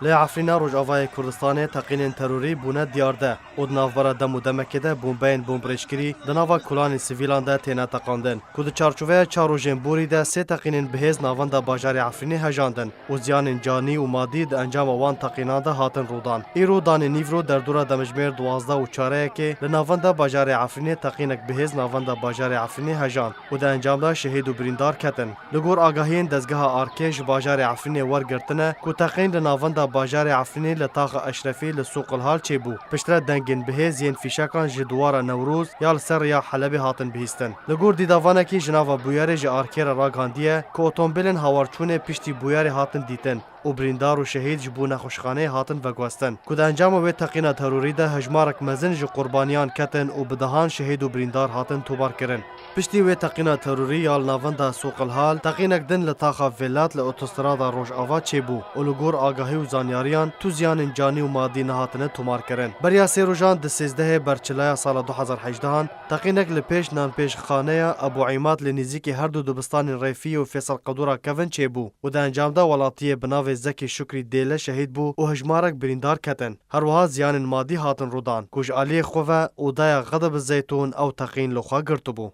لی عفرینا روجاوای کردستان تقین تروری بونه دیارده و ناوبر دم و دمکه ده بومبین بومبرشکری دناوا کلان سیویلان ده تینا تقاندن کود چارچوبه چاروژن بوری ده سه تقین بهز ناوان ده باجار عفرینی هجاندن و زیان جانی و مادی ده انجام وان تقینان ده هاتن رودان ایرو دان نیورو در دوره دمجمر 12 و 4 که لناوان ده باجار عفرینی تقینک بهز ناوان ده باجار عفرینی هجان و ده انجام ده شهید و بریندار کتن لگور آگاهین دزگاه آرکش باجار عفرینی ورگرتنه کو تقین لناوان ده باجار عفرینی لطاق اشرفی لسوق الحال چه بو پشتر دنگن بهز ین فیشکان جدوار نوروز یا سر یا حلبی هاتن بهستن لگور دیداوانه کی جناوا بویار ج آرکر راگاندیه کو اتومبیلن هاورچونه پشتی بویار هاتن دیتن و بریندار و شهید جبونه خوشخانه هاتن وگوستن کود انجام و تقینا تروری ده هجمارک مزن ج قربانیان کتن و بدهان شهید و بریندار هاتن توبار کرن پشتی و تقینا تروری یال ناوند ده سوق الحال تقینک دن لطاقه ولات لاتوسترادا روش آوا چه بو و لگور آگاهی و زانیاریان تو زیان جانی و مادی نهاتن تومار کرن بریا سیروجان ده 13 برچلای سال 2018 تقینک لپیش نان پیش خانه ابو عماد لنزیک هر دو دبستان ریفی و فیصل قدورا کون چه بو و ده انجام ده ولاتی بناو زکی شکری دیله شهید بو و هجمارک بریندار کتن هر وها زیان مادی هاتن رودان کوج علی خوفه و دایا غضب الزیتون او تقین لخوا گرتو بو